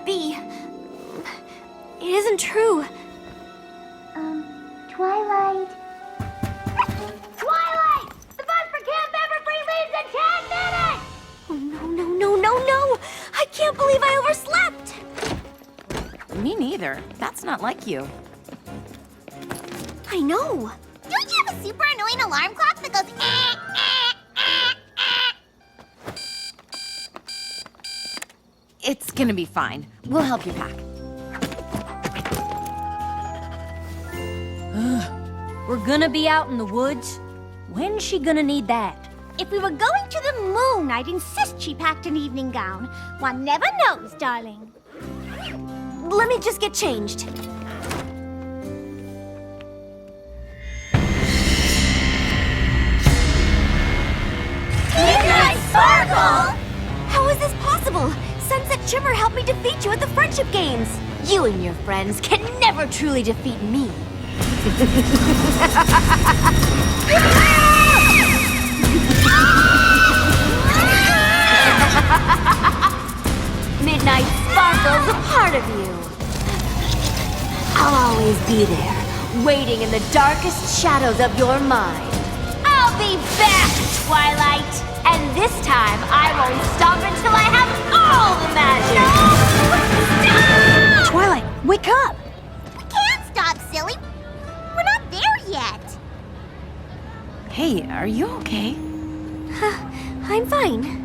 be. It isn't true. Twilight. Twilight! The bus for Camp Everfree leaves in 10 minutes! Oh, no. I can't believe I overslept. Me neither. That's not like you. I know. Don't you have a super annoying alarm clock that goes It's gonna be fine. We'll help you pack. We're gonna be out in the woods? When's she gonna need that? If we were going to the moon, I'd insist she packed an evening gown. One never knows, darling. Let me just get changed. Midnight Sparkle! How is this possible? Sunset Shimmer helped me defeat you at the Friendship Games. You and your friends can never truly defeat me. Midnight Sparkle's a part of you. I'll always be there, waiting in the darkest shadows of your mind. I'll be back, Twilight! And this time, I won't stop until I have all the magic! No! Stop! Twilight, wake up! We can't stop, silly. We're not there yet. Hey, are you okay? I'm fine.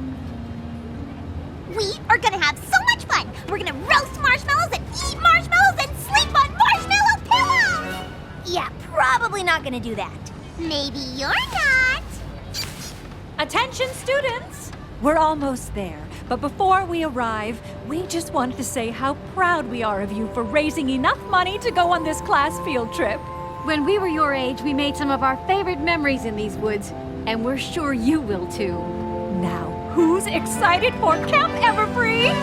We are gonna have so much fun. We're gonna roast marshmallows and eat marshmallows and sleep on marshmallow pillows. Yeah, probably not gonna do that. Maybe you're not. Attention, students! We're almost there, but before we arrive, we just wanted to say how proud we are of you for raising enough money to go on this class field trip. When we were your age, we made some of our favorite memories in these woods, and we're sure you will too. Now, who's excited for Camp Everfree?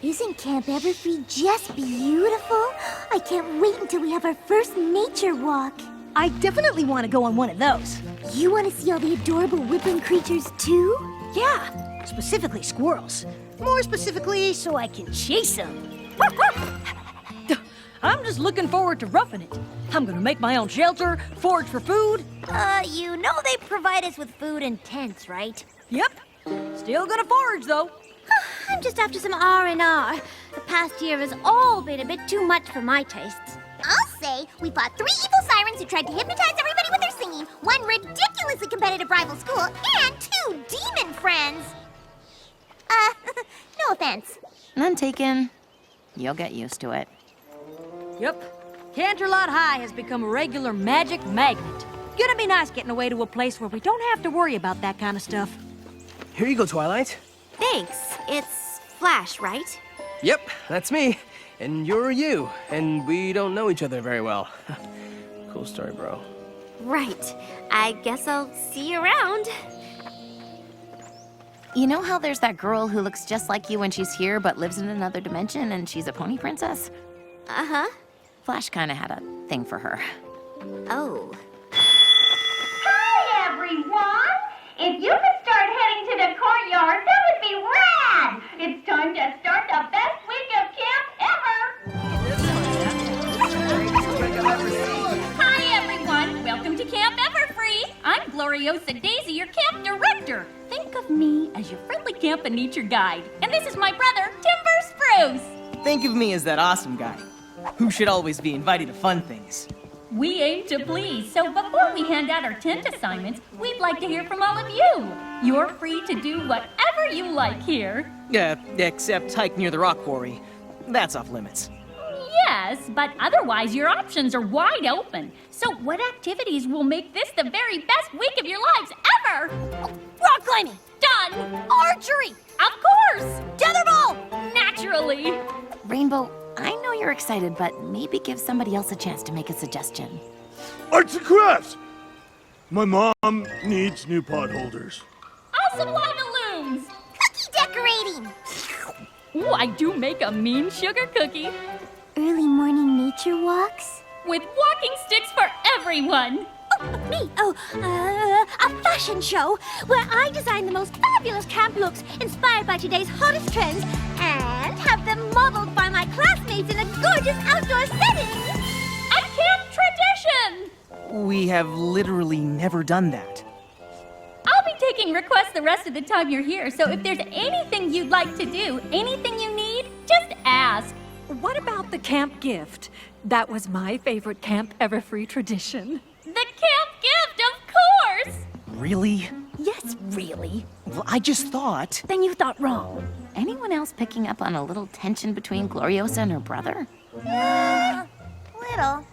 Isn't Camp Everfree just beautiful? I can't wait until we have our first nature walk. I definitely want to go on one of those. You want to see all the adorable woodland creatures too? Yeah, specifically squirrels. More specifically, so I can chase them. I'm just looking forward to roughing it. I'm gonna make my own shelter, forage for food. You know they provide us with food and tents, right? Yep. Still gonna forage, though. I'm just after some R&R. The past year has all been a bit too much for my tastes. I'll say we fought 3 evil sirens who tried to hypnotize everybody with their singing, 1 ridiculously competitive rival school, and 2 demon friends. No offense. None taken. You'll get used to it. Yep. Canterlot High has become a regular magic magnet. Gonna be nice getting away to a place where we don't have to worry about that kind of stuff. Here you go, Twilight. Thanks. It's Flash, right? Yep, that's me. And you're you. And we don't know each other very well. Cool story, bro. Right. I guess I'll see you around. You know how there's that girl who looks just like you when she's here but lives in another dimension and she's a pony princess? Uh-huh. Flash kind of had a thing for her. Oh. Hi, everyone! If you could start heading to the courtyard, that would be rad! It's time to start the best week of camp ever! Hi, everyone. Welcome to Camp Everfree. I'm Gloriosa Daisy, your camp director. Think of me as your friendly camp and nature guide. And this is my brother, Timber Spruce. Think of me as that awesome guy who should always be invited to fun things. We aim to please, so before we hand out our tent assignments, we'd like to hear from all of you. You're free to do whatever you like here. Except hike near the rock quarry. That's off limits. Yes, but otherwise your options are wide open. So what activities will make this the very best week of your lives ever? Rock climbing! Done! Archery! Of course! Tetherball! Naturally! Rainbow, I know you're excited, but maybe give somebody else a chance to make a suggestion. Arts and crafts! My mom needs new pot holders. I'll supply balloons! Cookie decorating! Ooh, I do make a mean sugar cookie. Early morning nature walks? With walking sticks for everyone! Oh, me! A fashion show where I design the most fabulous camp looks inspired by today's hottest trends and have them modeled by my classmates in a gorgeous outdoor setting! A camp tradition! We have literally never done that. I'll be taking requests the rest of the time you're here, so if there's anything you'd like to do, anything you need, just ask. What about the camp gift? That was my favorite Camp Everfree tradition. The camp gift, of course! Really? Yes, really. Well, I just thought... Then you thought wrong. Anyone else picking up on a little tension between Gloriosa and her brother? Little.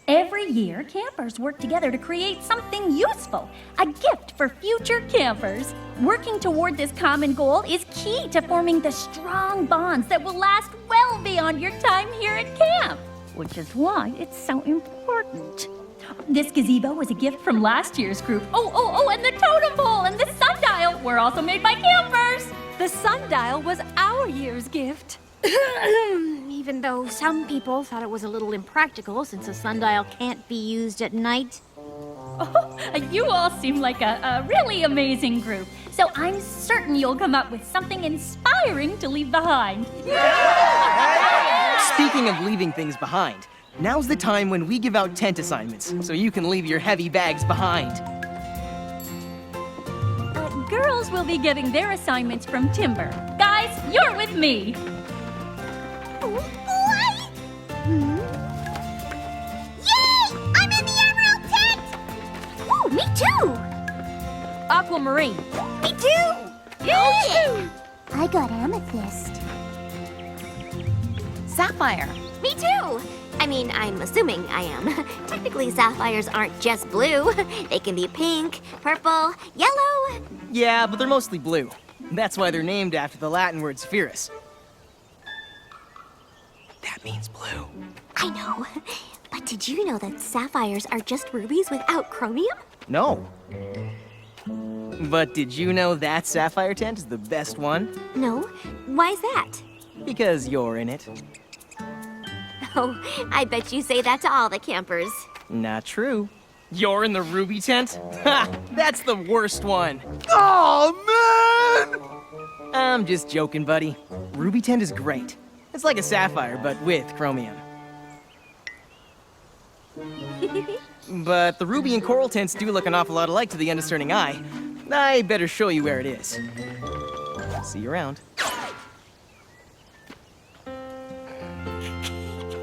Every year, campers work together to create something useful, a gift for future campers. Working toward this common goal is key to forming the strong bonds that will last well beyond your time here at camp, which is why it's so important. This gazebo was a gift from last year's group. Oh, and the totem pole and the sundial were also made by campers. The sundial was our year's gift. Even though some people thought it was a little impractical since a sundial can't be used at night. Oh, you all seem like a really amazing group. So I'm certain you'll come up with something inspiring to leave behind. Speaking of leaving things behind, now's the time when we give out tent assignments, so you can leave your heavy bags behind. Girls will be getting their assignments from Timber. Guys, you're with me. Boy! Yay! I'm in the emerald tent! Ooh, me too! Aquamarine. Me too! Yeah! I got amethyst. Sapphire. Me too! I mean, I'm assuming I am. Technically, sapphires aren't just blue. They can be pink, purple, yellow. Yeah, but they're mostly blue. That's why they're named after the Latin word spherus. That means blue. I know. But did you know that sapphires are just rubies without chromium? No. But did you know that sapphire tent is the best one? No. Why's that? Because you're in it. Oh, I bet you say that to all the campers. Not true. You're in the ruby tent? Ha! That's the worst one. Oh, man! I'm just joking, buddy. Ruby tent is great. It's like a sapphire, but with chromium. But the ruby and coral tints do look an awful lot alike to the undiscerning eye. I better show you where it is. See you around.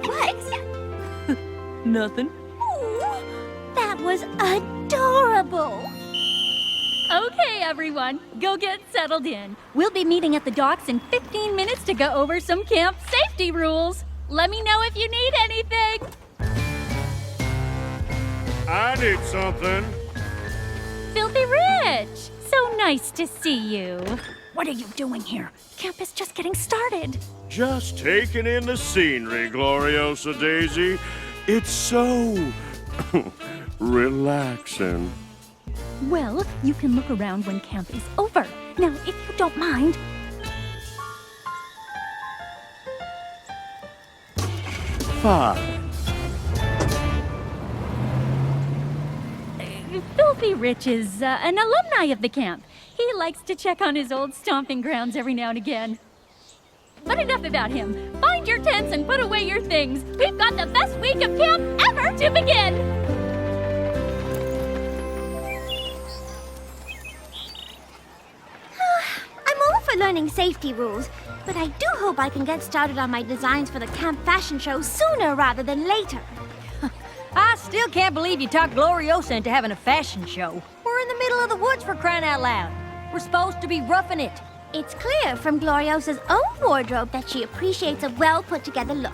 What? Nothing. That was adorable. Okay, everyone, go get settled in. We'll be meeting at the docks in 15 minutes to go over some camp safety rules. Let me know if you need anything. I need something. Filthy Rich! So nice to see you. What are you doing here? Camp is just getting started. Just taking in the scenery, Gloriosa Daisy. It's so relaxing. Well, you can look around when camp is over. Now, if you don't mind. Fine. Filthy Rich is an alumni of the camp. He likes to check on his old stomping grounds every now and again. But enough about him. Find your tents and put away your things. We've got the best week of camp ever to begin. I'm all for learning safety rules, but I do hope I can get started on my designs for the camp fashion show sooner rather than later. I still can't believe you talked Gloriosa into having a fashion show. We're in the middle of the woods, for crying out loud. We're supposed to be roughing it. It's clear from Gloriosa's own wardrobe that she appreciates a well-put-together look,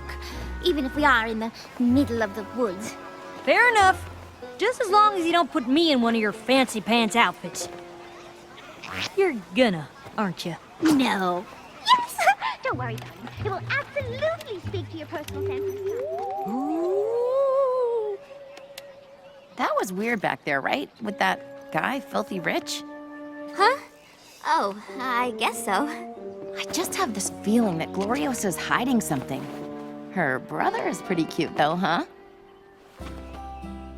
even if we are in the middle of the woods. Fair enough. Just as long as you don't put me in one of your fancy pants outfits. You're gonna, aren't you? No. Yes! Don't worry, darling. It will absolutely speak to your personal sense of style. That was weird back there, right? With that guy, Filthy Rich? Huh? Oh, I guess so. I just have this feeling that Gloriosa's hiding something. Her brother is pretty cute, though, huh?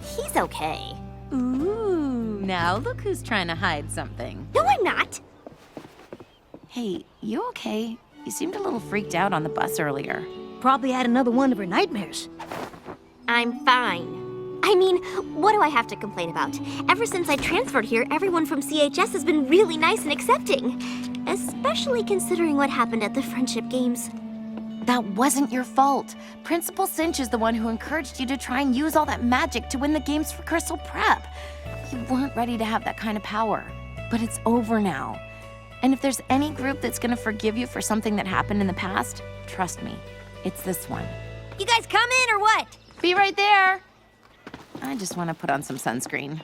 He's okay. Ooh, now look who's trying to hide something. No, I'm not. Hey, you okay? You seemed a little freaked out on the bus earlier. Probably had another one of her nightmares. I'm fine. I mean, what do I have to complain about? Ever since I transferred here, everyone from CHS has been really nice and accepting. Especially considering what happened at the friendship games. That wasn't your fault. Principal Cinch is the one who encouraged you to try and use all that magic to win the games for Crystal Prep. You weren't ready to have that kind of power. But it's over now. And if there's any group that's gonna forgive you for something that happened in the past, trust me, it's this one. You guys come in or what? Be right there. I just want to put on some sunscreen.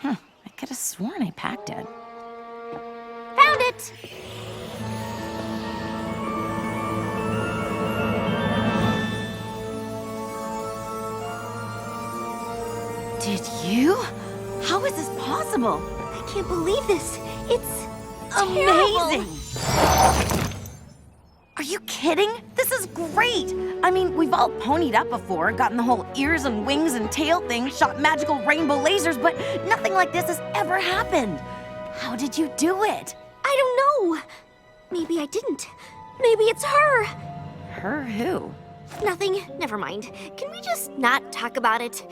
I could have sworn I packed it. Found it! Did you? How is this possible? I can't believe this. It's amazing. Are you kidding? This is great! I mean, we've all ponied up before, gotten the whole ears and wings and tail thing, shot magical rainbow lasers, but nothing like this has ever happened. How did you do it? I don't know. Maybe I didn't. Maybe it's her. Her who? Nothing. Never mind. Can we just not talk about it?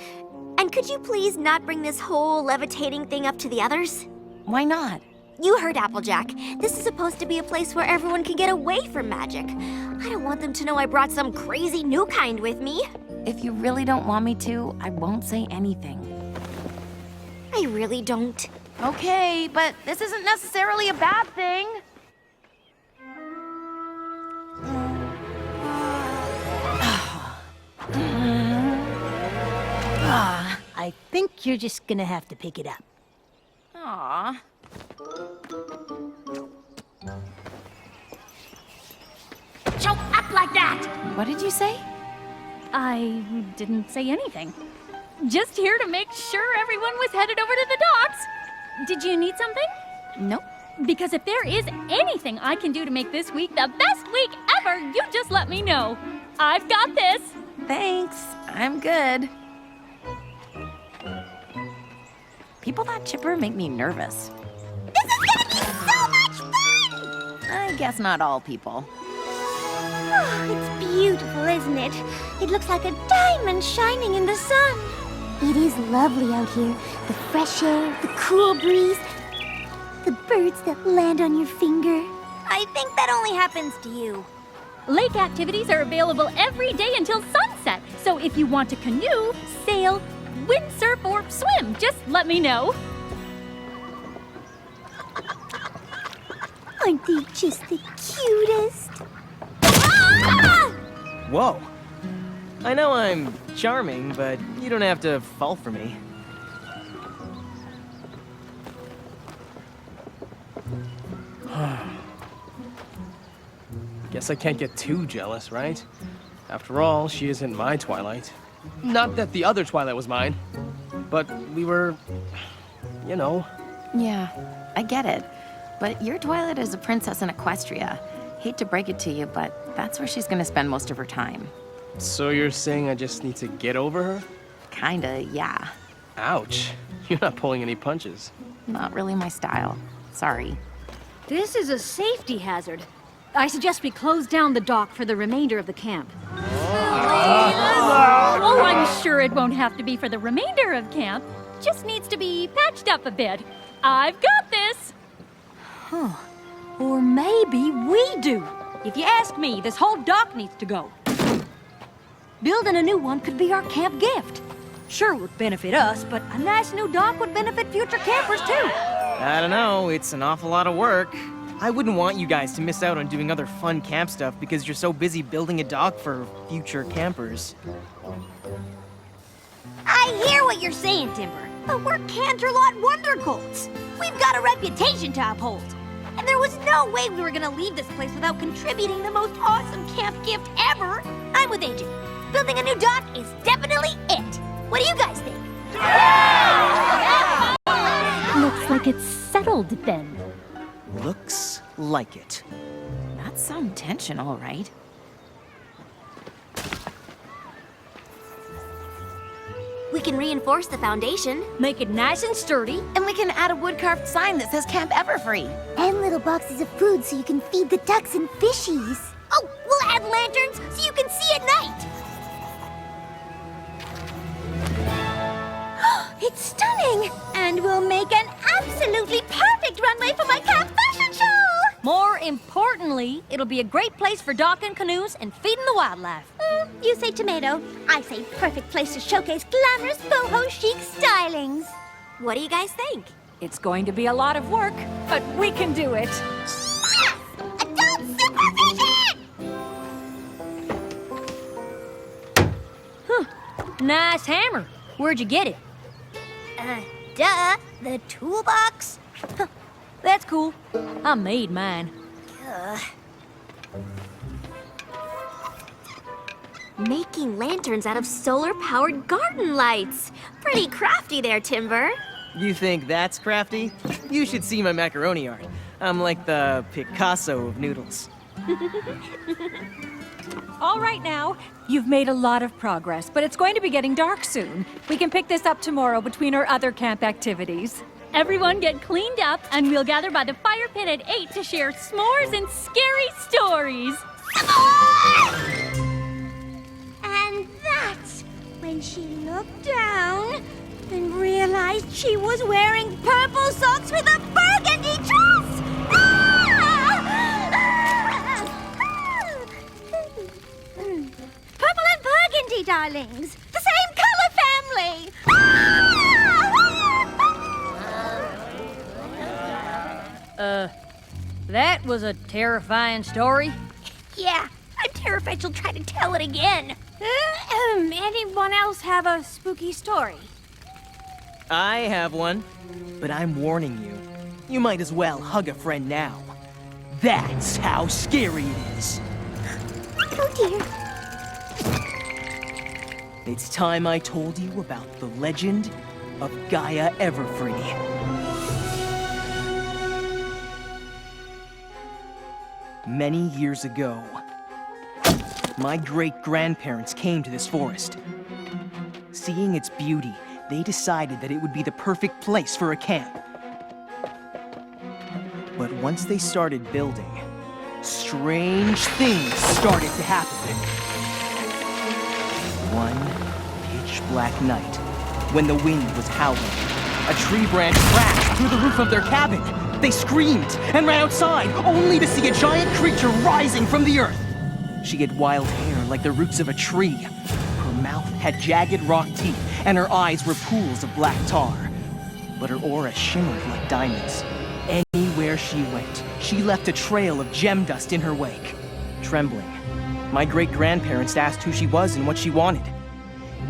And could you please not bring this whole levitating thing up to the others? Why not? You heard Applejack. This is supposed to be a place where everyone can get away from magic. I don't want them to know I brought some crazy new kind with me. If you really don't want me to, I won't say anything. I really don't. Okay, but this isn't necessarily a bad thing. I think you're just gonna have to pick it up. Aw. Don't act like that! What did you say? I didn't say anything. Just here to make sure everyone was headed over to the docks. Did you need something? Nope. Because if there is anything I can do to make this week the best week ever, you just let me know. I've got this. Thanks. I'm good. People that chipper make me nervous. This is gonna be so much fun! I guess not all people. Oh, it's beautiful, isn't it? It looks like a diamond shining in the sun. It is lovely out here. The fresh air, the cool breeze, the birds that land on your finger. I think that only happens to you. Lake activities are available every day until sunset, so if you want to canoe, sail, windsurf, or swim, just let me know. Aren't they just the cutest? Ah! Whoa. I know I'm charming, but you don't have to fall for me. Guess I can't get too jealous, right? After all, she isn't my Twilight. Not that the other Twilight was mine, but we were, you know. Yeah, I get it. But your Twilight is a princess in Equestria. Hate to break it to you, but that's where she's gonna spend most of her time. So you're saying I just need to get over her? Kinda, yeah. Ouch. You're not pulling any punches. Not really my style. Sorry. This is a safety hazard. I suggest we close down the dock for the remainder of the camp. Oh, I'm sure it won't have to be for the remainder of camp. Just needs to be patched up a bit. I've got this. Or maybe we do. If you ask me, this whole dock needs to go. Building a new one could be our camp gift. Sure would benefit us, but a nice new dock would benefit future campers too. I don't know, it's an awful lot of work. I wouldn't want you guys to miss out on doing other fun camp stuff because you're so busy building a dock for future campers. I hear what you're saying, Timber, but we're Canterlot Wonder Colts. We've got a reputation to uphold. And there was no way we were gonna leave this place without contributing the most awesome camp gift ever. I'm with Agent. Building a new dock is definitely it. What do you guys think? Looks like it's settled then. Looks like it. That's some tension, all right. We can reinforce the foundation. Make it nice and sturdy. And we can add a wood-carved sign that says Camp Everfree. And little boxes of food so you can feed the ducks and fishies. Oh, we'll add lanterns so you can see at night. It's stunning! And we'll make an absolutely perfect runway for my camp fashion show! More importantly, it'll be a great place for docking canoes and feeding the wildlife. You say tomato. I say perfect place to showcase glamorous boho chic stylings. What do you guys think? It's going to be a lot of work, but we can do it. Yes! Adult supervision! Nice hammer. Where'd you get it? Duh, the toolbox. That's cool. I made mine. Making lanterns out of solar-powered garden lights. Pretty crafty there, Timber. You think that's crafty? You should see my macaroni art. I'm like the Picasso of noodles. All right now, you've made a lot of progress, but it's going to be getting dark soon. We can pick this up tomorrow between our other camp activities. Everyone get cleaned up, and we'll gather by the fire pit at 8 to share s'mores and scary stories. And that's when she looked down and realized she was wearing purple socks with a burgundy dress! Purple and burgundy, darlings! The same color family! That was a terrifying story. Yeah, I'm terrified she'll try to tell it again. Anyone else have a spooky story? I have one, but I'm warning you. You might as well hug a friend now. That's how scary it is. Oh dear. It's time I told you about the legend of Gaia Everfree. Many years ago, my great-grandparents came to this forest. Seeing its beauty, they decided that it would be the perfect place for a camp. But once they started building, strange things started to happen. One pitch-black night, when the wind was howling, a tree branch crashed through the roof of their cabin. They screamed and ran outside, only to see a giant creature rising from the earth. She had wild hair like the roots of a tree. Her mouth had jagged rock teeth, and her eyes were pools of black tar. But her aura shimmered like diamonds. Anywhere she went, she left a trail of gem dust in her wake. Trembling, my great-grandparents asked who she was and what she wanted.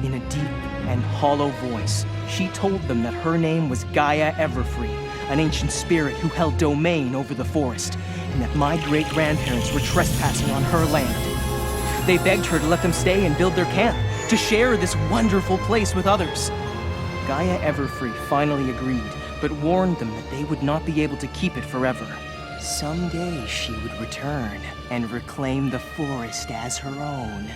In a deep and hollow voice, she told them that her name was Gaia Everfree, an ancient spirit who held domain over the forest, and that my great-grandparents were trespassing on her land. They begged her to let them stay and build their camp, to share this wonderful place with others. Gaia Everfree finally agreed, but warned them that they would not be able to keep it forever. Someday she would return and reclaim the forest as her own.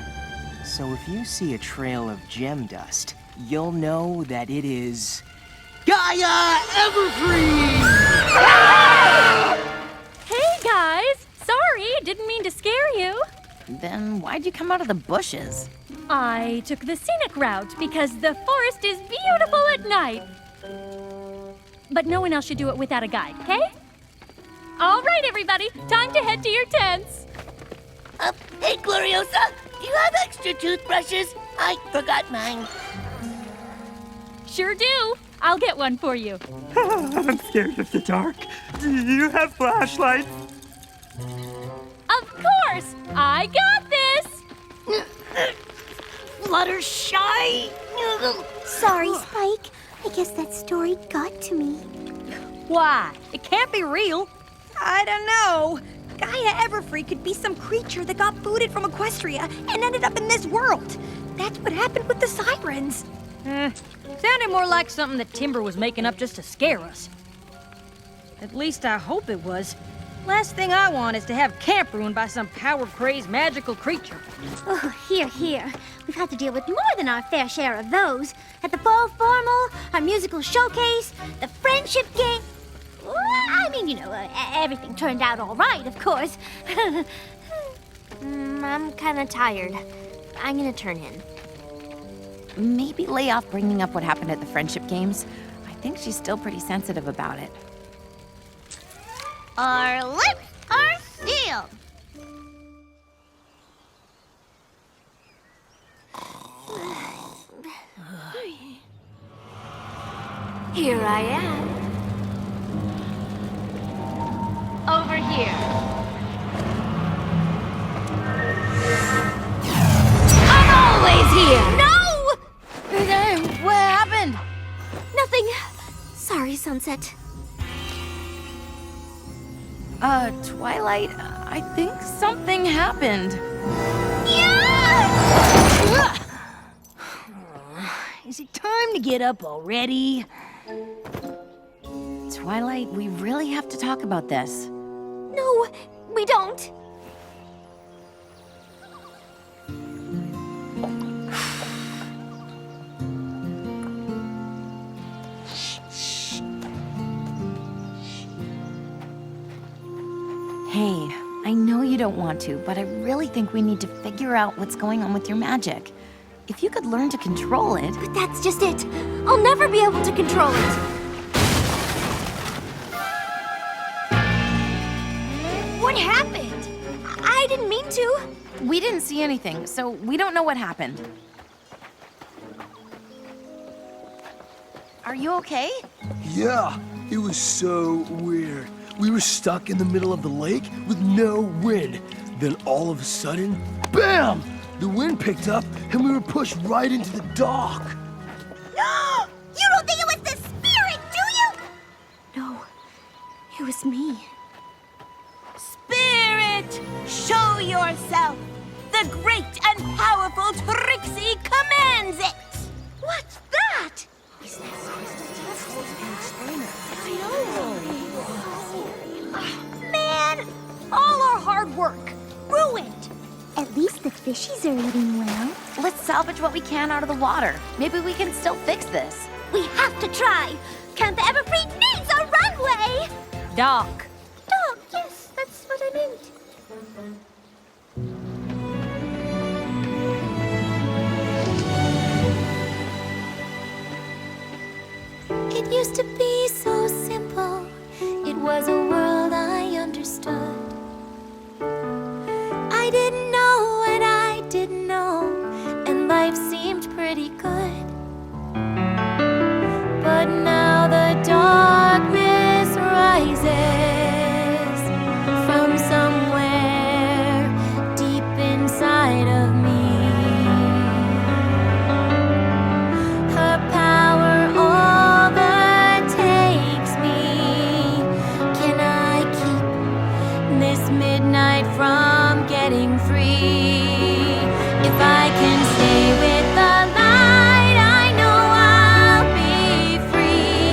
So if you see a trail of gem dust, you'll know that it is Gaia Everfree! Hey, guys! Sorry, didn't mean to scare you. Then why'd you come out of the bushes? I took the scenic route because the forest is beautiful at night. But no one else should do it without a guide, okay? All right, everybody, time to head to your tents. Hey, Gloriosa, do you have extra toothbrushes? I forgot mine. Sure do. I'll get one for you. I'm scared of the dark. Do you have flashlights? Of course! I got this! Fluttershy! Sorry, Spike. I guess that story got to me. Why? It can't be real. I don't know. Gaia Everfree could be some creature that got booted from Equestria and ended up in this world. That's what happened with the sirens. Sounded more like something that Timber was making up just to scare us. At least I hope it was. Last thing I want is to have camp ruined by some power-crazed magical creature. Oh, here. We've had to deal with more than our fair share of those. At the fall formal, our musical showcase, the friendship game. Well, I mean, everything turned out all right, of course. I'm kind of tired. I'm gonna turn in. Maybe lay off bringing up what happened at the friendship games. I think she's still pretty sensitive about it. Our lips are sealed. Here I am. Over here. I'm always here! Hey, what happened? Nothing. Sorry, Sunset. Twilight, I think something happened. Is it time to get up already? Twilight, we really have to talk about this. No, we don't. Hey, I know you don't want to, but I really think we need to figure out what's going on with your magic. If you could learn to control it... But that's just it. I'll never be able to control it. What happened? I didn't mean to. We didn't see anything, so we don't know what happened. Are you okay? Yeah, it was so weird. We were stuck in the middle of the lake with no wind. Then all of a sudden, BAM! The wind picked up and we were pushed right into the dock. You don't think it was the spirit, do you? No, it was me. Spirit, show yourself! The great and powerful Trixie commands it! What's that? Man, all our hard work, ruined. At least the fishies are eating well. Let's salvage what we can out of the water. Maybe we can still fix this. We have to try. Camp Everfree needs a runway. Doc. Dock, yes, that's what I meant. It used to be so simple. It was a world I understood. I didn't know what I didn't know, and life seemed pretty good. But now the darkness rises from somewhere deep inside of me. Her power overtakes me. Can I keep this midnight from getting free? If I can stay with the light, I know I'll be free.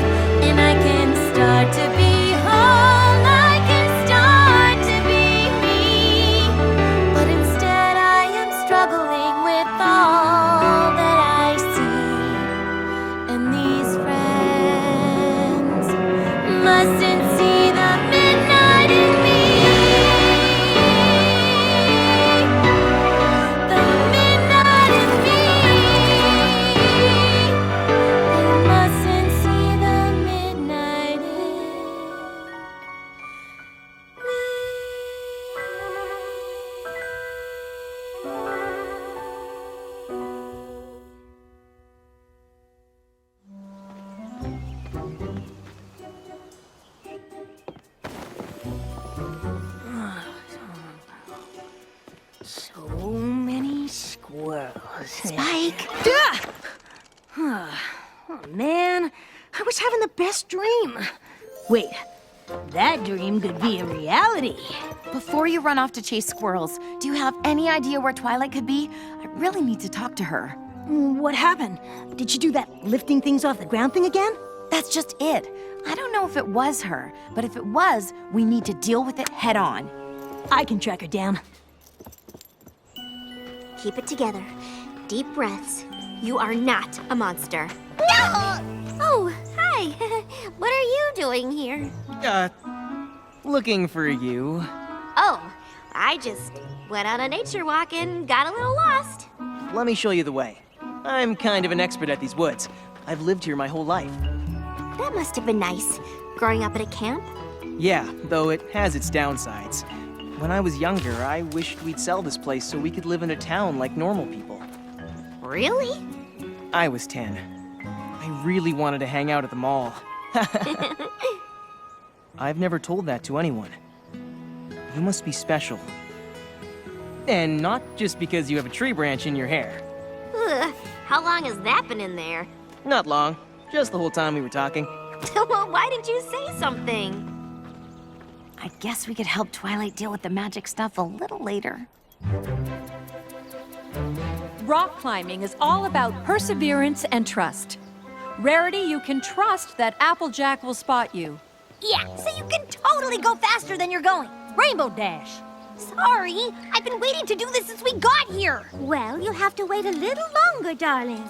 And I can start to be whole, I can start to be me. But instead I am struggling with all that I see. And these friends mustn't see the midnight in me. The midnight in me. They mustn't see the midnight in me. So many squirrels. Spike! Oh, man, I was having the best dream. Wait, that dream could be a reality. Before you run off to chase squirrels, do you have any idea where Twilight could be? I really need to talk to her. What happened? Did she do that lifting things off the ground thing again? That's just it. I don't know if it was her, but if it was, we need to deal with it head on. I can track her down. Keep it together. Deep breaths. You are not a monster. No! Oh, hi. What are you doing here? Looking for you. Oh, I just went on a nature walk and got a little lost. Let me show you the way. I'm kind of an expert at these woods. I've lived here my whole life. That must have been nice, growing up at a camp. Yeah, though it has its downsides. When I was younger, I wished we'd sell this place so we could live in a town like normal people. Really? I was 10. I really wanted to hang out at the mall. I've never told that to anyone. You must be special. And not just because you have a tree branch in your hair. Ugh, how long has that been in there? Not long. Just the whole time we were talking. Well, why didn't you say something? I guess we could help Twilight deal with the magic stuff a little later. Rock climbing is all about perseverance and trust. Rarity, you can trust that Applejack will spot you. Yeah, so you can totally go faster than you're going. Rainbow Dash. Sorry, I've been waiting to do this since we got here. Well, you'll have to wait a little longer, darling.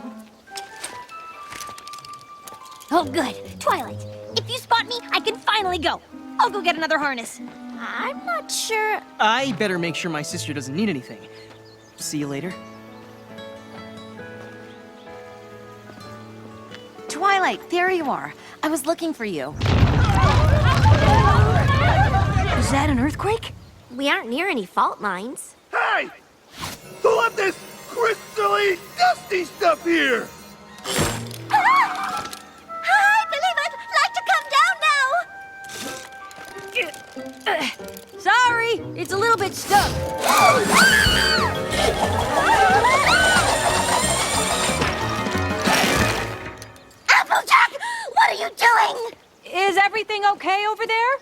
Oh, good. Twilight, if you spot me, I can finally go. I'll go get another harness. I'm not sure. I better make sure my sister doesn't need anything. See you later. Twilight, there you are. I was looking for you. Was that an earthquake? We aren't near any fault lines. Hey! Who left this crystally dusty stuff here? Hi, believers! Like to come down now! Sorry, it's a little bit stuck. Applejack! What are you doing? Is everything okay over there?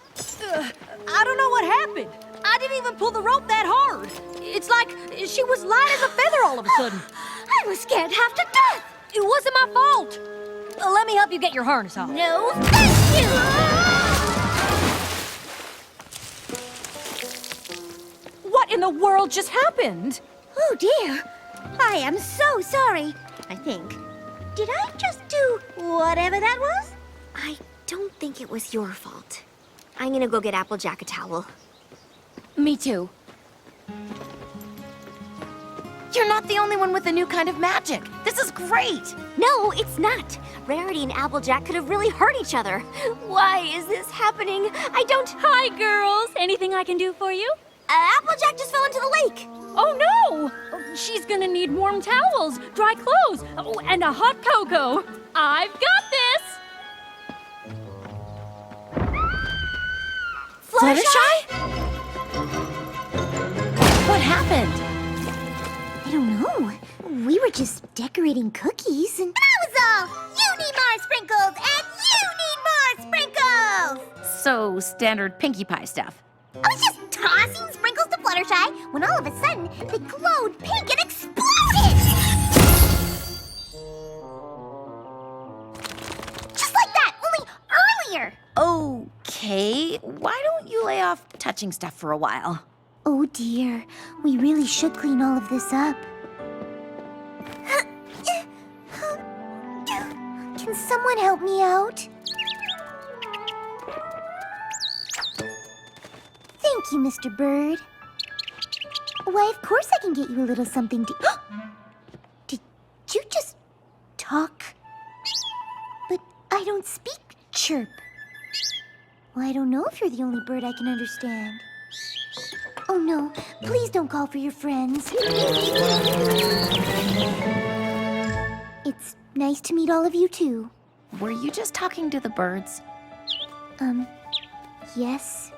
I don't know what happened. I didn't even pull the rope that hard. It's like she was light as a feather all of a sudden. I was scared half to death! It wasn't my fault. Let me help you get your harness off. No, thank you! What in the world just happened? Oh dear. I am so sorry, I think. Did I just do whatever that was? I don't think it was your fault. I'm gonna go get Applejack a towel. Me too. You're not the only one with a new kind of magic. This is great. No, it's not. Rarity and Applejack could have really hurt each other. Why is this happening? I don't... Hi, girls. Anything I can do for you? Applejack just fell into the lake. Oh, no! She's gonna need warm towels, dry clothes, and a hot cocoa. I've got this! Fluttershy? What happened? I don't know. We were just decorating cookies and that was all! You need more sprinkles and you need more sprinkles! So, standard Pinkie Pie stuff. I was just tossing sprinkles to Fluttershy when all of a sudden they glowed pink and exploded! Just like that, only earlier! Okay, why don't you lay off touching stuff for a while? Oh dear, we really should clean all of this up. Can someone help me out? Thank you, Mr. Bird. Why, of course I can get you a little something to... Did you just talk? But I don't speak chirp. Well, I don't know if you're the only bird I can understand. Oh no, please don't call for your friends. It's nice to meet all of you too. Were you just talking to the birds? Yes.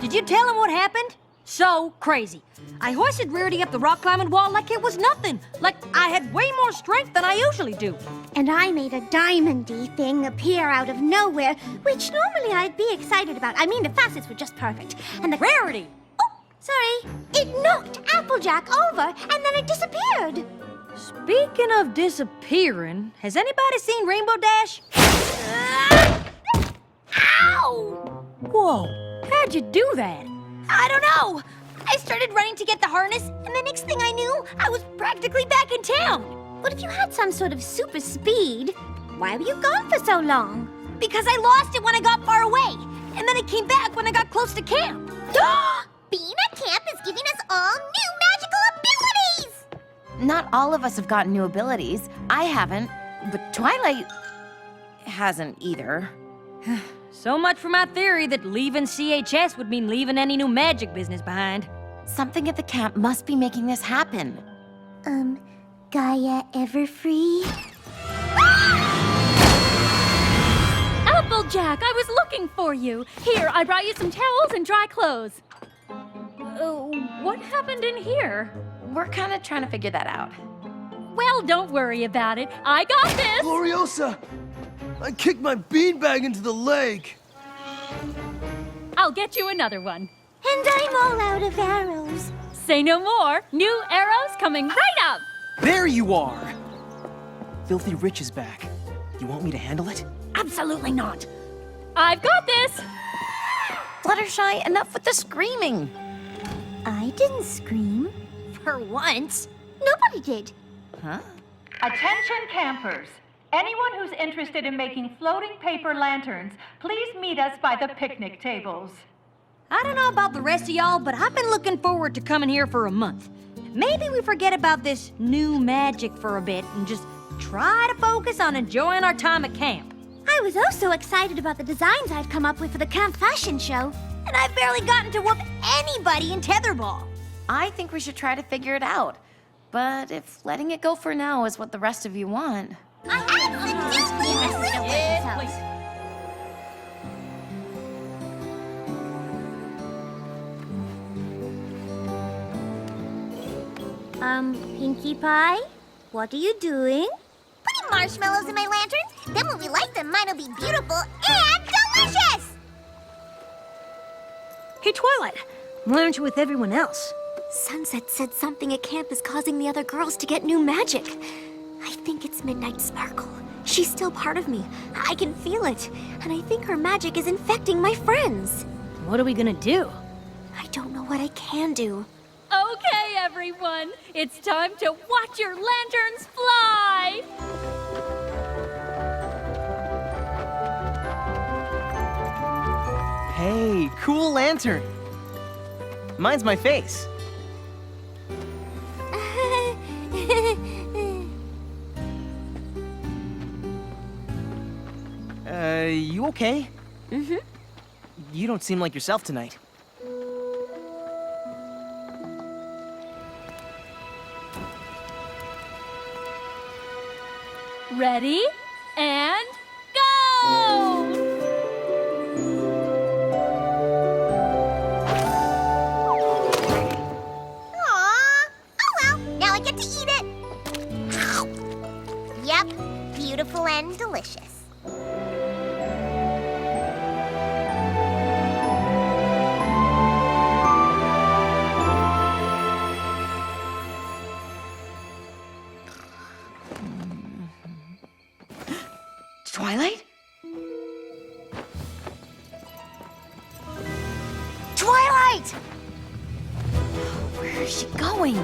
Did you tell him what happened? So crazy. I hoisted Rarity up the rock climbing wall like it was nothing. Like I had way more strength than I usually do. And I made a diamondy thing appear out of nowhere, which normally I'd be excited about. I mean, the facets were just perfect. And the... Rarity! Oh, sorry. It knocked Applejack over, and then it disappeared. Speaking of disappearing, has anybody seen Rainbow Dash? Ow! Whoa, how'd you do that? I don't know. I started running to get the harness, and the next thing I knew, I was practically back in town. But if you had some sort of super speed, why were you gone for so long? Because I lost it when I got far away, and then it came back when I got close to camp. Being at camp is giving us all new magical abilities! Not all of us have gotten new abilities. I haven't, but Twilight hasn't either. So much for my theory that leaving CHS would mean leaving any new magic business behind. Something at the camp must be making this happen. Gaia Everfree? Applejack, I was looking for you. Here, I brought you some towels and dry clothes. What happened in here? We're kind of trying to figure that out. Well, don't worry about it. I got this! Gloriosa! I kicked my beanbag into the lake! I'll get you another one. And I'm all out of arrows. Say no more. New arrows coming right up. There you are! Filthy Rich is back. You want me to handle it? Absolutely not. I've got this. Fluttershy, enough with the screaming. I didn't scream. For once. Nobody did. Huh? Attention campers. Anyone who's interested in making floating paper lanterns, please meet us by the picnic tables. I don't know about the rest of y'all, but I've been looking forward to coming here for a month. Maybe we forget about this new magic for a bit and just try to focus on enjoying our time at camp. I was also excited about the designs I've come up with for the camp fashion show. And I've barely gotten to whoop anybody in tetherball. I think we should try to figure it out. But if letting it go for now is what the rest of you want... I absolutely Pinkie Pie, what are you doing? Putting marshmallows in my lanterns. Then when we light them, mine will be beautiful and delicious! Hey, Twilight, why aren't you with everyone else? Sunset said something at camp is causing the other girls to get new magic. I think it's Midnight Sparkle. She's still part of me. I can feel it. And I think her magic is infecting my friends. What are we gonna do? I don't know what I can do. Okay, everyone. It's time to watch your lanterns fly. Hey, cool lantern. Mine's my face. You okay? Mm-hmm. You don't seem like yourself tonight. Ready? And go! Aww. Oh well, now I get to eat it. Yep, beautiful and delicious. Twilight? Twilight! Where is she going?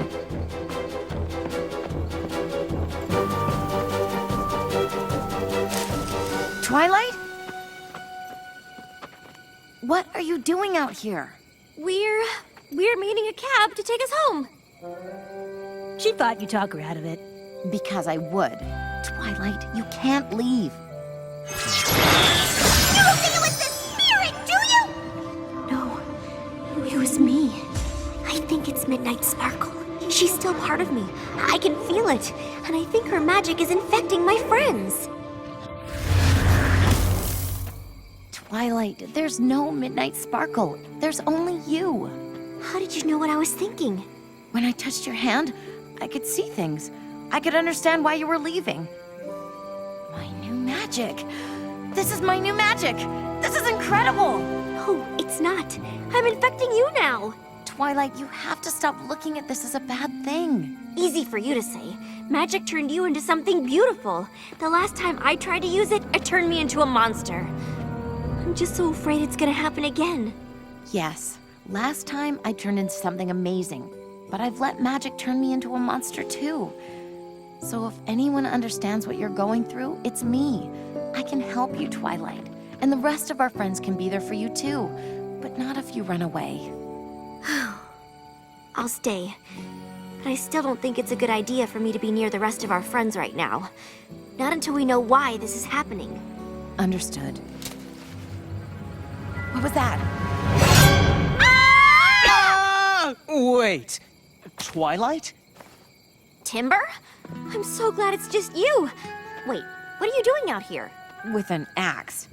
Twilight? What are you doing out here? We're meeting a cab to take us home. She thought you'd talk her out of it. Because I would. Twilight, you can't leave. You don't think it was the spirit, do you? No, it was me. I think it's Midnight Sparkle. She's still part of me. I can feel it. And I think her magic is infecting my friends. Twilight, there's no Midnight Sparkle. There's only you. How did you know what I was thinking? When I touched your hand, I could see things. I could understand why you were leaving. My new magic. This is my new magic. This is incredible. No, it's not. I'm infecting you now. Twilight, you have to stop looking at this as a bad thing. Easy for you to say. Magic turned you into something beautiful. The last time I tried to use it, it turned me into a monster. I'm just so afraid it's gonna happen again. Yes, last time I turned into something amazing, but I've let magic turn me into a monster too. So if anyone understands what you're going through, it's me. I can help you, Twilight. And the rest of our friends can be there for you too. But not if you run away. I'll stay. But I still don't think it's a good idea for me to be near the rest of our friends right now. Not until we know why this is happening. Understood. What was that? Ah! Wait. Twilight? Timber? I'm so glad it's just you. Wait, what are you doing out here? With an axe.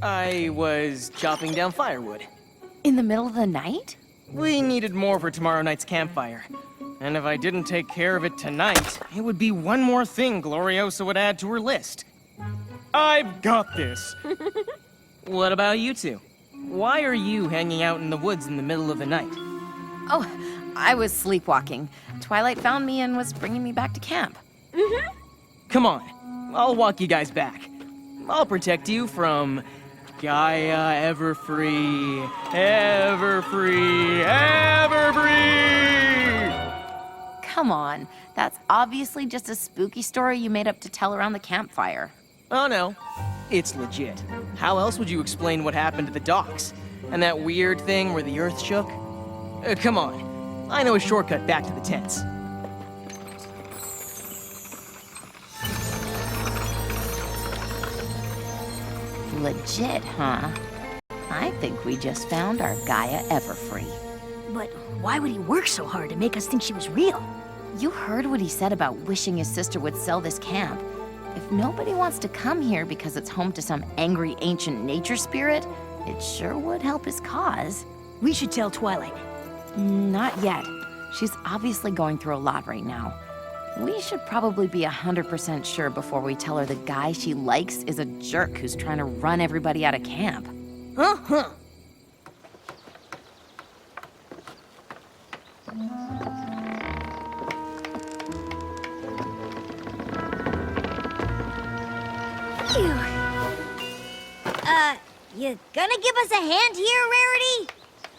I was chopping down firewood. In the middle of the night? We needed more for tomorrow night's campfire. And if I didn't take care of it tonight, it would be one more thing Gloriosa would add to her list. I've got this. What about you two? Why are you hanging out in the woods in the middle of the night? Oh, I was sleepwalking. Twilight found me and was bringing me back to camp. Mm-hmm. Come on, I'll walk you guys back. I'll protect you from Gaia, Everfree, Everfree, Everfree! Come on, that's obviously just a spooky story you made up to tell around the campfire. Oh no, it's legit. How else would you explain what happened at the docks? And that weird thing where the earth shook? Come on, I know a shortcut back to the tents. Legit, huh? I think we just found our Gaia Everfree. But why would he work so hard to make us think she was real? You heard what he said about wishing his sister would sell this camp. If nobody wants to come here because it's home to some angry ancient nature spirit, it sure would help his cause. We should tell Twilight. Not yet. She's obviously going through a lot right now. We should probably be 100% sure before we tell her the guy she likes is a jerk who's trying to run everybody out of camp. Uh-huh. Phew. You gonna give us a hand here, Rarity?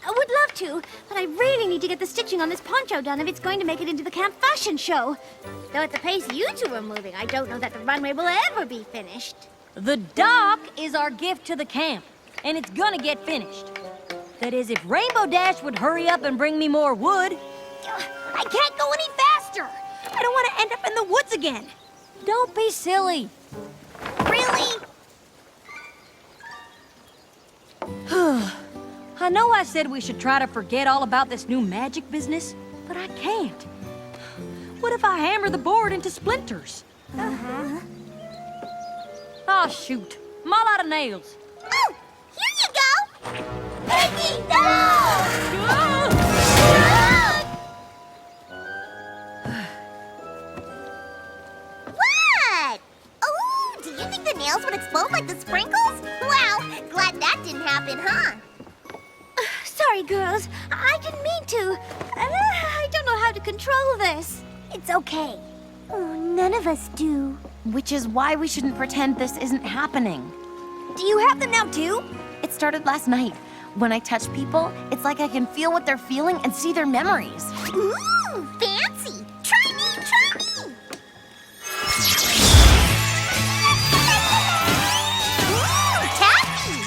I would love to, but I really need to get the stitching on this poncho done if it's going to make it into the camp fashion show. Though at the pace you two are moving, I don't know that the runway will ever be finished. The dock is our gift to the camp, and it's gonna get finished. That is, if Rainbow Dash would hurry up and bring me more wood. I can't go any faster. I don't want to end up in the woods again. Don't be silly. Really? I know I said we should try to forget all about this new magic business, but I can't. What if I hammer the board into splinters? Oh, shoot. I'm all out of nails. Oh, here you go. Piggy, no! What? Oh, do you think the nails would explode like the sprinkles? Wow, glad that didn't happen, huh? Sorry, girls. I didn't mean to. I don't know how to control this. It's okay. Oh, none of us do. Which is why we shouldn't pretend this isn't happening. Do you have them now, too? It started last night. When I touch people, it's like I can feel what they're feeling and see their memories. Ooh, fancy! Try me, try me! Ooh, taffy!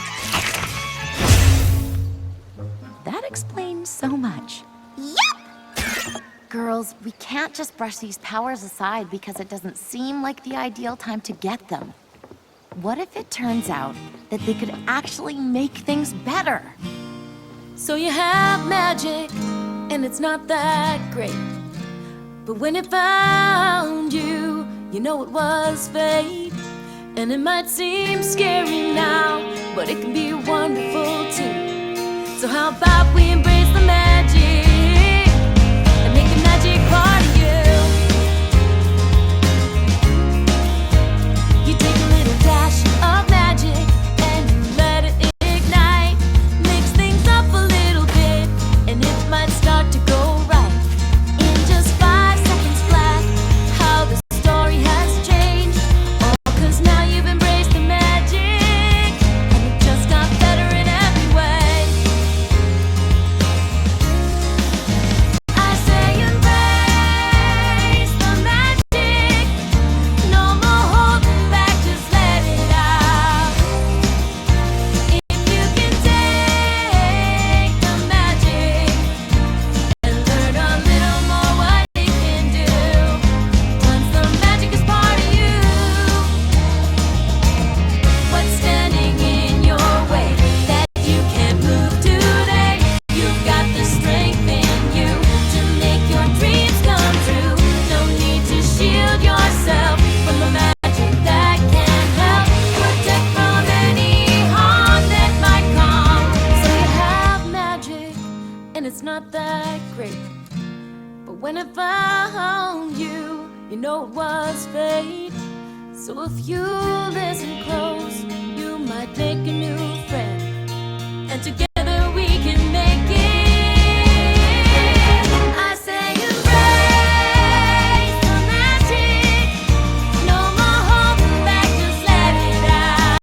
That explains so much. Yep! Girls, we can't just brush these powers aside because it doesn't seem like the ideal time to get them. What if it turns out that they could actually make things better? So you have magic, and it's not that great. But when it found you, you know it was fate. And it might seem scary now, but it can be wonderful too. So how about we embrace the magic and make the magic part of you. You take a little dash of magic and you let it ignite. Mix things up a little bit and it might start to go right. In just 5 seconds flat, how the story has changed. All 'cause now you've embraced the magic and it just got better in every way. I say embrace the magic. No more holding back, just let it out. If you can take the magic and learn a little more what it can do. Once the magic is part of you, what's standing in your way that you can't move today? You've got the strength in you to make your dreams come true. No need to shield yourself from the magic that can help protect from any harm that might come. So you have magic, and it's not that great. But when I found you, you know it was fate. So if you listen close, you might make a new friend. And together we can make it. I say embrace the magic. No more holding back, just let it out.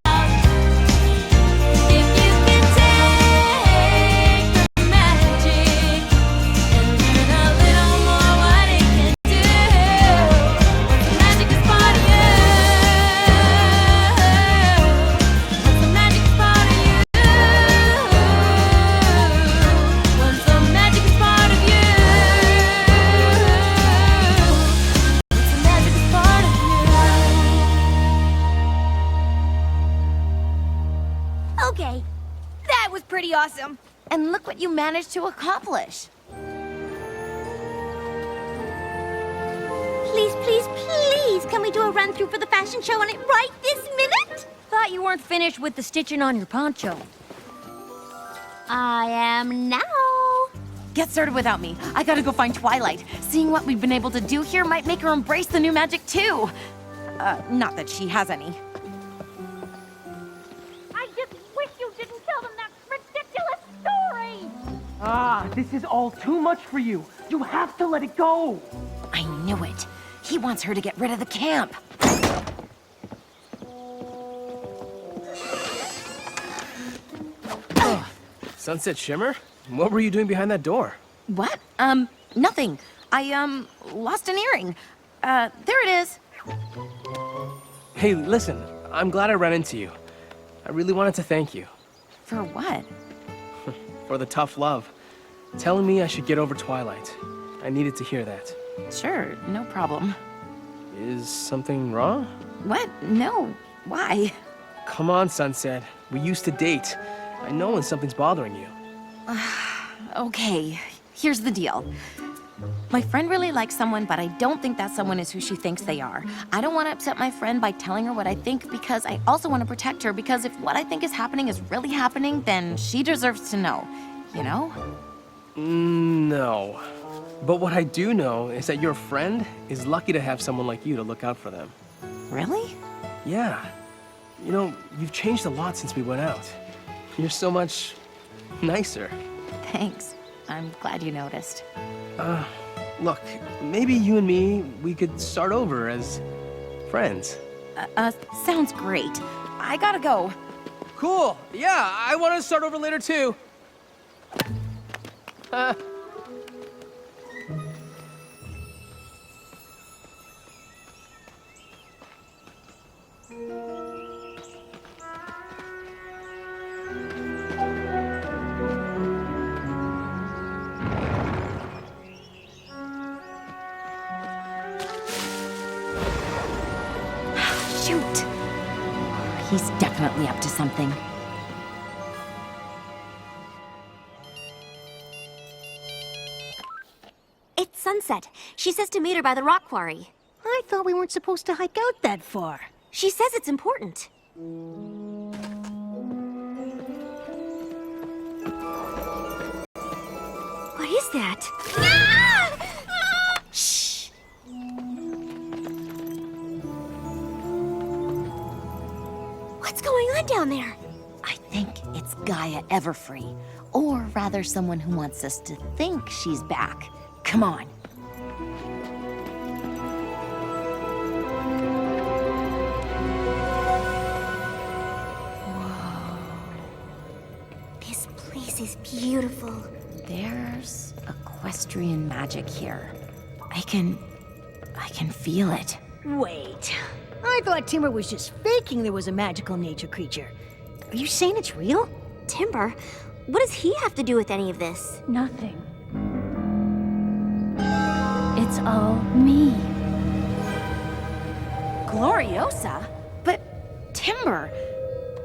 If you can take the magic and learn a little more what it can do. Once the magic is part of you. Once the magic is part of you. Once the magic is part of you. Once the magic is part of you. Okay, that was pretty awesome. And look what you managed to accomplish. Please, please, please, can we do a run-through for the fashion show on it right this minute? Thought you weren't finished with the stitching on your poncho. I am now. Get started without me. I gotta go find Twilight. Seeing what we've been able to do here might make her embrace the new magic too. Not that she has any. I just wish you didn't tell them that ridiculous story! Ah, this is all too much for you. You have to let it go. I knew it. He wants her to get rid of the camp. Sunset Shimmer? What were you doing behind that door? What? Nothing. I, lost an earring. There it is. Hey, listen, I'm glad I ran into you. I really wanted to thank you. For what? for the tough love. Telling me I should get over Twilight. I needed to hear that. Sure, no problem. Is something wrong? What? No. Why? Come on, Sunset. We used to date. I know when something's bothering you. Okay, here's the deal. My friend really likes someone, but I don't think that someone is who she thinks they are. I don't want to upset my friend by telling her what I think because I also want to protect her because if what I think is happening is really happening, then she deserves to know, you know? No. But what I do know is that your friend is lucky to have someone like you to look out for them. Really? Yeah. You know, you've changed a lot since we went out. You're so much nicer. Thanks. I'm glad you noticed. Look, maybe you and me, we could start over as friends. Sounds great. I gotta go. Cool. Yeah, I want to start over later too. Shoot! He's definitely up to something. It's Sunset. She says to meet her by the rock quarry. I thought we weren't supposed to hike out that far. She says it's important. What is that? Shh! What's going on down there? I think it's Gaia Everfree. Or rather, someone who wants us to think she's back. Come on. This place is beautiful. There's equestrian magic here. I can feel it. Wait. I thought Timber was just faking there was a magical nature creature. Are you saying it's real? Timber? What does he have to do with any of this? Nothing. It's all me. Gloriosa? But Timber,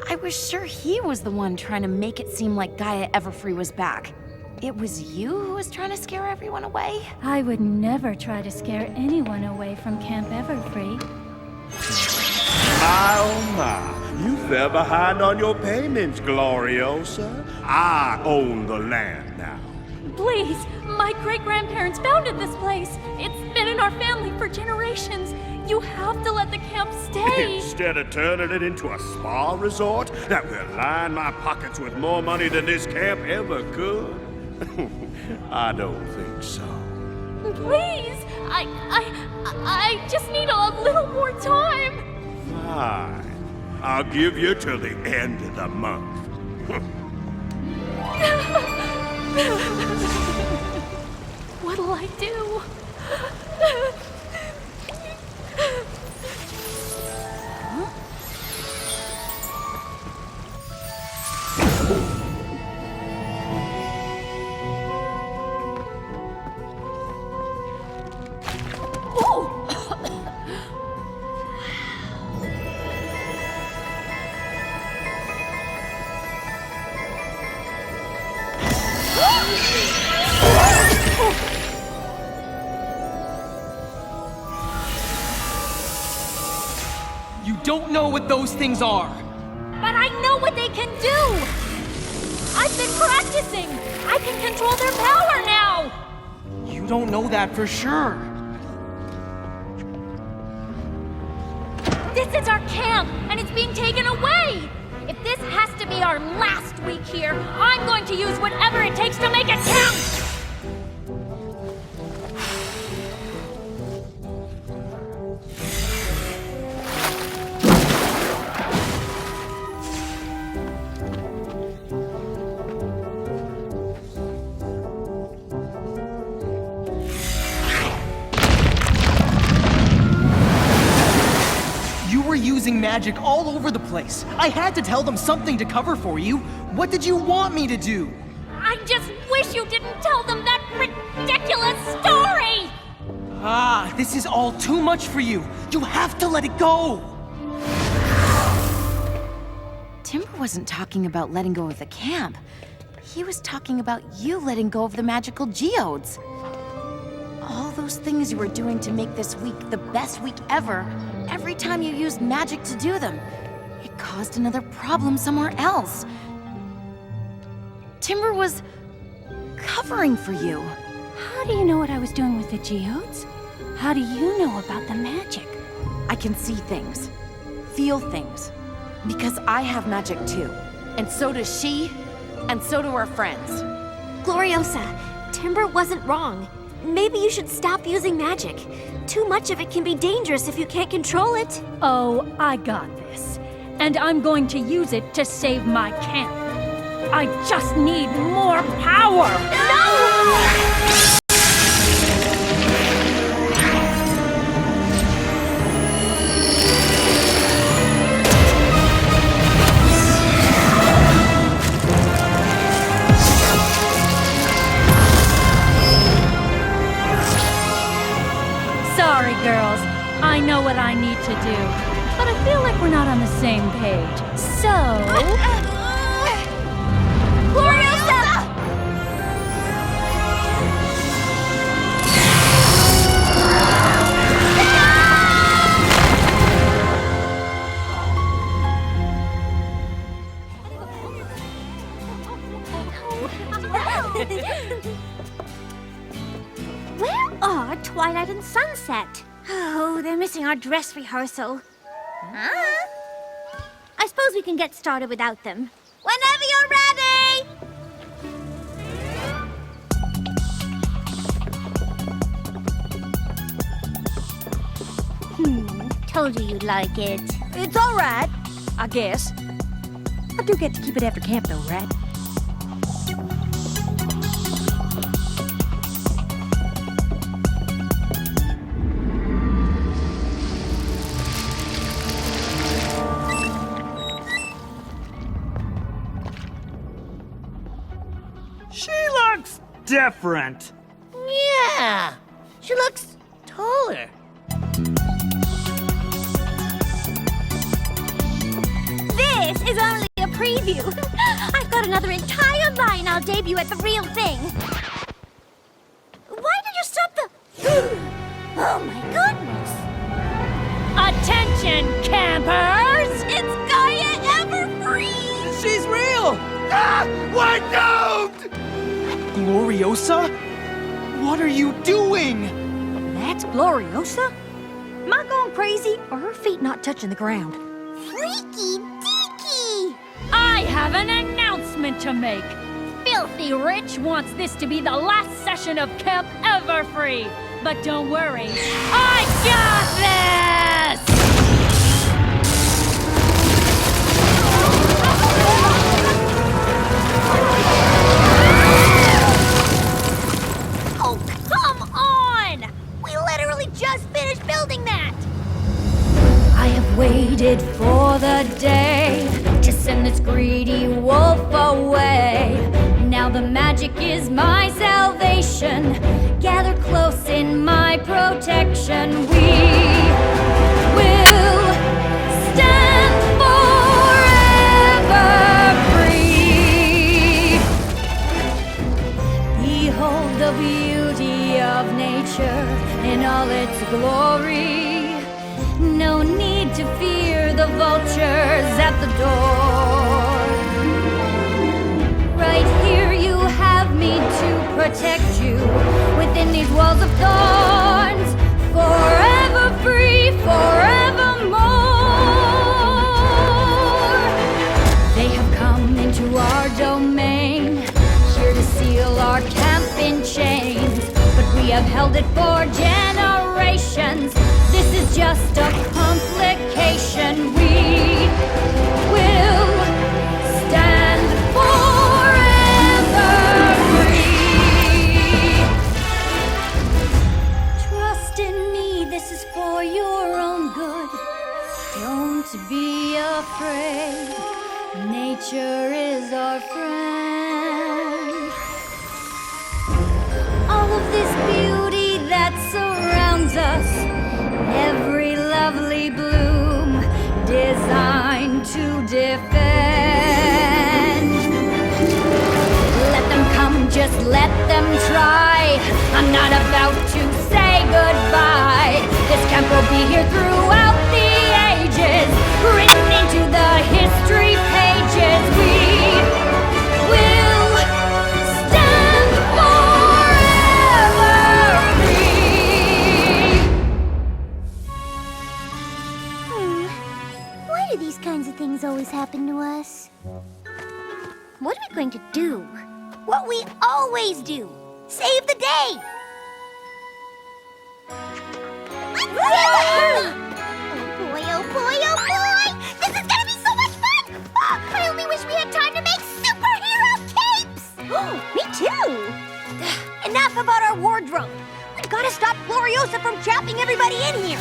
I was sure he was the one trying to make it seem like Gaia Everfree was back. It was you who was trying to scare everyone away? I would never try to scare anyone away from Camp Everfree. My oh my, you fell behind on your payments, Gloriosa. I own the land now. Please, my great-grandparents founded this place. It's been in our family for generations. You have to let the camp stay. Instead of turning it into a spa resort that will line my pockets with more money than this camp ever could? I don't think so. Please, I just need a little more time. Fine. I'll give you till the end of the month. What'll I do? You don't know what those things are! But I know what they can do! I've been practicing! I can control their power now! You don't know that for sure. This is our camp, and it's being taken away! If this has to be our last week here, I'm going to use whatever it takes to make it count! You were using magic all over the place. I had to tell them something to cover for you. What did you want me to do? I wish you didn't tell them that ridiculous story! Ah, this is all too much for you. You have to let it go. Timber wasn't talking about letting go of the camp. He was talking about you letting go of the magical geodes. All those things you were doing to make this week the best week ever, every time you used magic to do them, it caused another problem somewhere else. Timber was covering for you. How do you know what I was doing with the geodes? How do you know about the magic? I can see things, feel things, because I have magic too. And so does she, and so do our friends. Gloriosa, Timber wasn't wrong. Maybe you should stop using magic. Too much of it can be dangerous if you can't control it. Oh, I got this. And I'm going to use it to save my camp. I just need more power! No! Sorry, girls. I know what I need to do. But I feel like we're not on the same page. So... Gloriosa! Where are Twilight and Sunset? Oh, they're missing our dress rehearsal. I suppose we can get started without them. Whenever you're ready! Told you you'd like it. It's all right, I guess. I do get to keep it after camp, though, right? She looks different. Yeah, she looks taller. This is only a preview. I've got another entire line I'll debut at the real thing. Why did you stop the... Oh my goodness! Attention, campers! It's Gaia Everfree! She's real! Ah! Why don't? Gloriosa? What are you doing? That's Gloriosa? Am I going crazy, or her feet not touching the ground? Freaky deaky! I have an announcement to make. Filthy Rich wants this to be the last session of Camp Everfree. But don't worry, I got this! Oh, come on! We literally just finished building that! I have waited for the day to send this greedy wolf away. Now the magic is my salvation. Gather close in my protection. We will stand forever free. Behold the beauty of nature in all its glory. No need to fear the vultures at the door. Right here you have me to protect you within these walls of thorns. Forever free, forevermore. They have come into our domain, here to seal our camp in chains. But we have held it for generations. This is just a complication. We will stand forever free. Trust in me, this is for your own good. Don't be afraid. Nature is our friend. surrounds us. Every lovely bloom designed to defend. Let them come, just let them try. I'm not about to say goodbye. This camp will be here throughout the ages, written into the history pages. We will stand forever free. Why do these kinds of things always happen to us? What are we going to do? What we always do! Save the day! Oh boy, oh boy, oh boy! This is gonna be so much fun! Oh, I only wish we had time to make superhero capes! Me too! Enough about our wardrobe. We've got to stop Gloriosa from trapping everybody in here.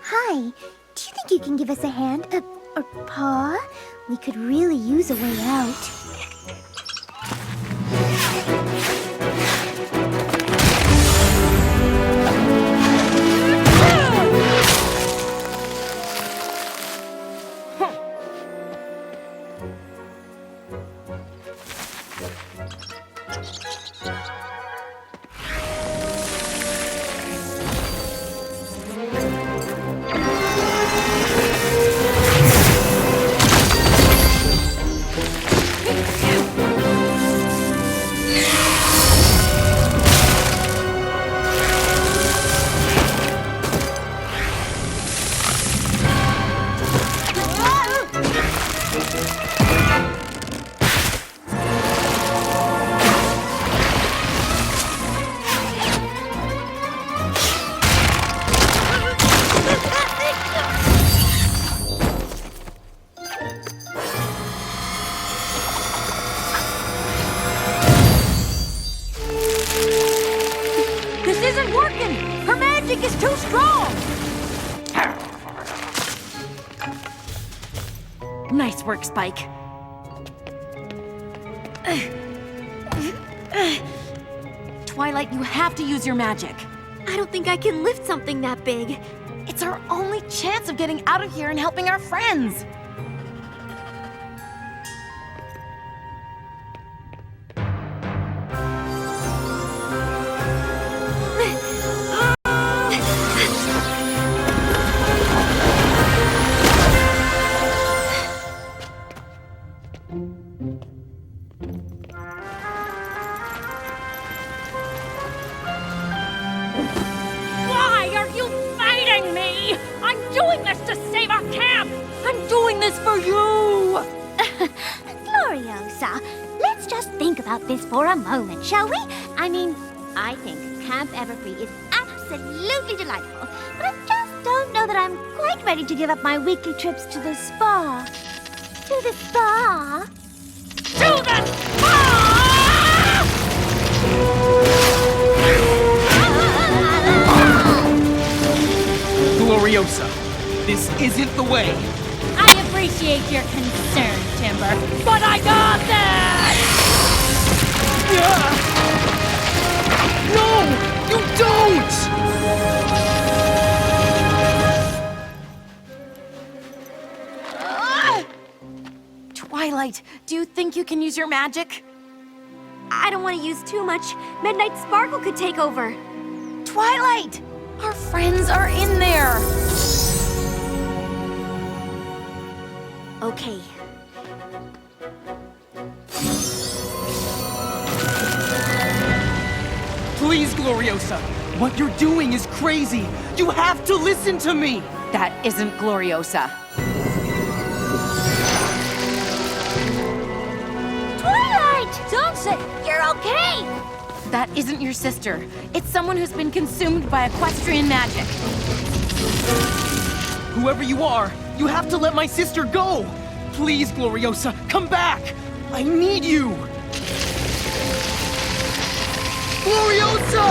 Hi. Do you think you can give us a hand? Or paw? We could really use a way out. This isn't working! Her magic is too strong! Nice work, Spike. Twilight, you have to use your magic. I don't think I can lift something that big. It's our only chance of getting out of here and helping our friends. Why are you fighting me? I'm doing this to save our camp! I'm doing this for you! Gloriosa, let's just think about this for a moment, shall we? I mean, I think Camp Everfree is absolutely delightful, but I just don't know that I'm quite ready to give up my weekly trips to the spa. To the spa? To the spa! Gloriosa, this isn't the way. I appreciate your concern, Timber. But I got this! No, you don't! Twilight, do you think you can use your magic? I don't want to use too much. Midnight Sparkle could take over. Twilight! Our friends are in there! Okay. Please, Gloriosa, what you're doing is crazy. You have to listen to me. That isn't Gloriosa. Twilight! Don't say You're okay! That isn't your sister. It's someone who's been consumed by equestrian magic. Whoever you are, you have to let my sister go. Please, Gloriosa, come back. I need you. Gloriosa!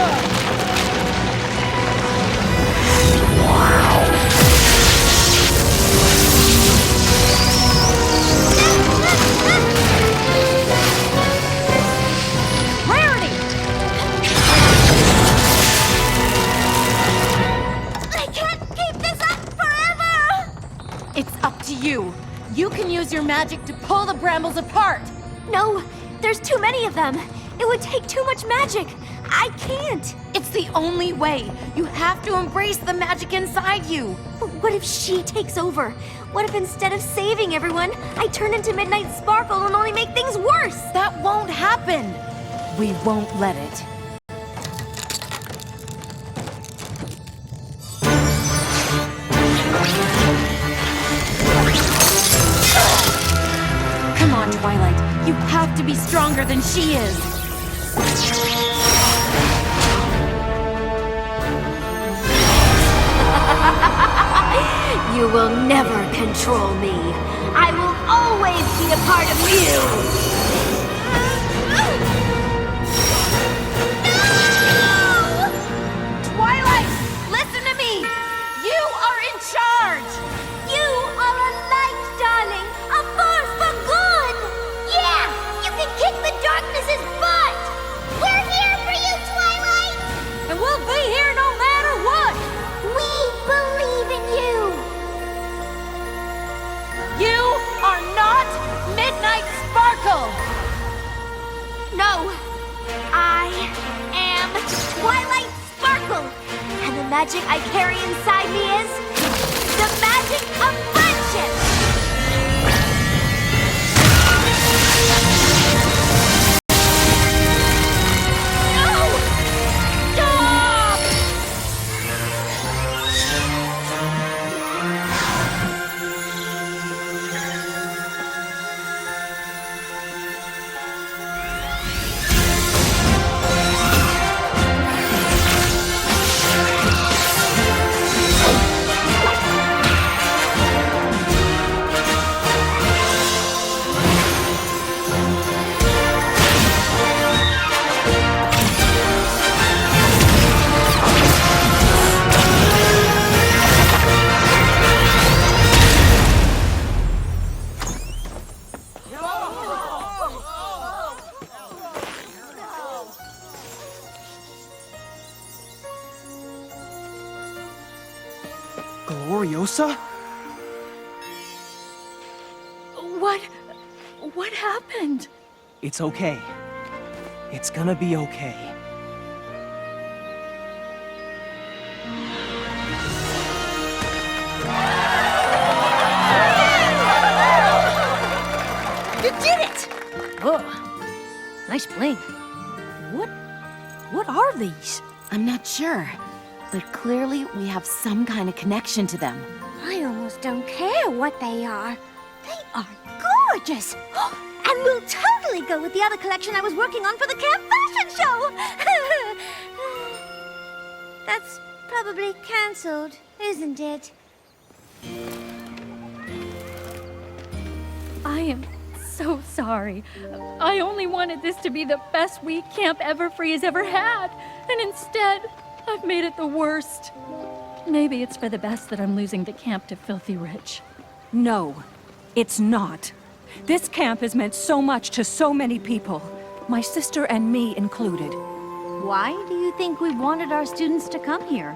I can't keep this up forever! It's up to you. You can use your magic to pull the brambles apart. No, there's too many of them. It would take too much magic. I can't. It's the only way. You have to embrace the magic inside you. But what if she takes over? What if instead of saving everyone, I turn into Midnight Sparkle and only make things worse? That won't happen. We won't let it. Come on, Twilight. You have to be stronger than she is. You will never control me. I will always be a part of you. Twilight, listen to me. You are in charge. You are a light, darling. A force for good. Yeah, you can kick the darkness's butt. We're here for you, Twilight. And we'll be here no matter what! We believe in you. You are not Midnight Sparkle. No, I am Twilight Sparkle. And the magic I carry inside me is the magic of friendship. No! Stop! Gloriosa? What happened? It's okay. It's gonna be okay. You did it! Oh, nice bling. What are these? I'm not sure, but clearly we have some kind of connection to them. I almost don't care what they are. They are gorgeous. And will totally go with the other collection I was working on for the camp fashion show. That's probably cancelled, isn't it? I am so sorry. I only wanted this to be the best week Camp Everfree has ever had, and instead, I've made it the worst. Maybe it's for the best that I'm losing the camp to Filthy Rich. No, it's not. This camp has meant so much to so many people, my sister and me included. Why do you think we wanted our students to come here?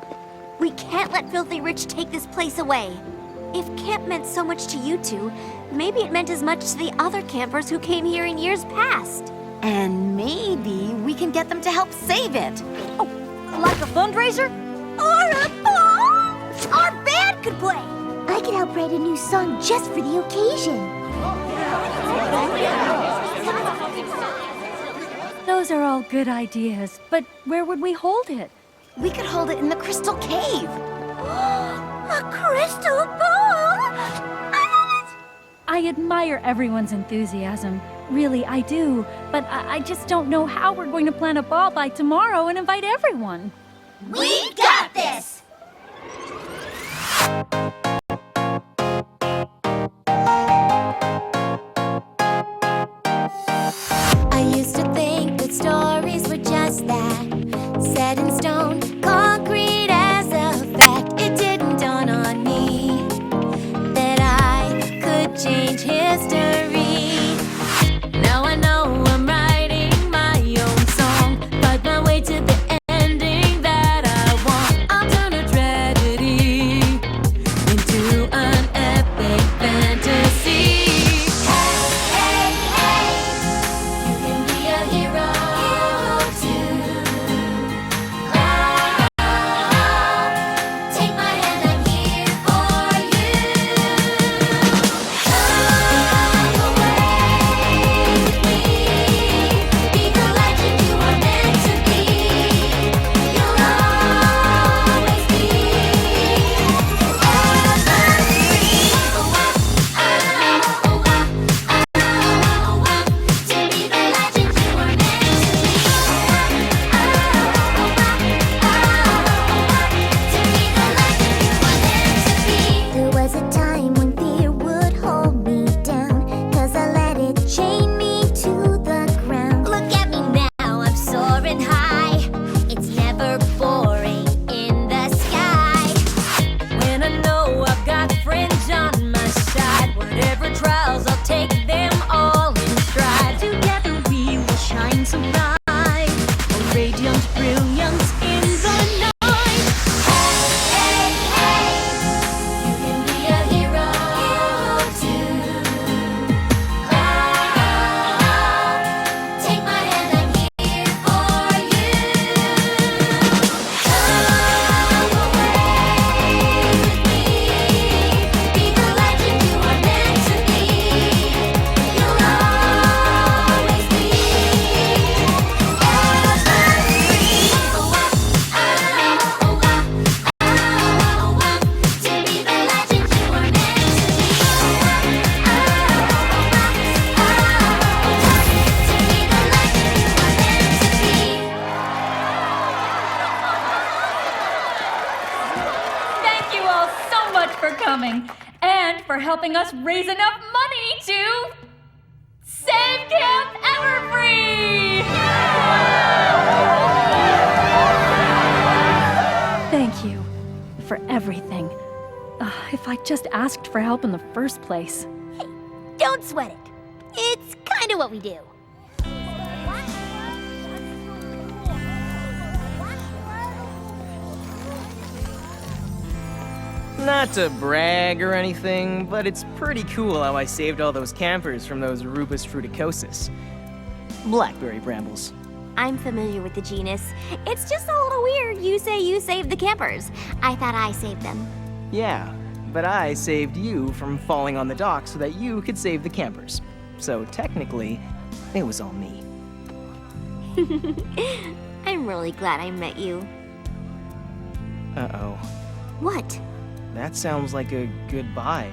We can't let Filthy Rich take this place away. If camp meant so much to you two, maybe it meant as much to the other campers who came here in years past. And maybe we can get them to help save it. Oh, like a fundraiser? Or a ball! Our band could play. I could help write a new song just for the occasion. Those are all good ideas, but where would we hold it? We could hold it in the Crystal Cave. A crystal ball! I love it! I admire everyone's enthusiasm. Really, I do. But I just don't know how we're going to plan a ball by tomorrow and invite everyone. We got this! I used to think that stories were just that. set in stone, concrete as a fact. It didn't dawn on me that I could change history. Now I know I'm writing my own song, fight my way to the ending that I want. I'll turn a tragedy into an epic fantasy. Hey, hey, hey, you can be a hero too. Take my hand, I'm here for you. Come away with me, be the legend you are meant to be. You'll always be to be the legend you are meant to be. There was a time when fear would hold me down, 'cause I let it chain me to the ground. Look at me now, I'm soaring high. It's never boring in the sky. When I know I've got friends on my side, whatever trials, I'll take them all in stride. Together we will shine so bright, a radiant brilliance in the night. Hey, hey, you can be a hero too. Take my hand, I'm here for you. Come away with me, be the legend you are meant to be. You'll always be to be the legend you are meant to Thank you all so much for coming and for helping us raise enough money to save Camp Everfree! Thank you for everything. If I just asked for help in the first place. Don't sweat it. It's kind of what we do. Not to brag or anything, but it's pretty cool how I saved all those campers from those Rubus fruticosus. Blackberry brambles. I'm familiar with the genus. It's just a little weird you say you saved the campers. I thought I saved them. Yeah, but I saved you from falling on the dock so that you could save the campers. So technically, it was all me. I'm really glad I met you. Uh-oh. What? That sounds like a goodbye.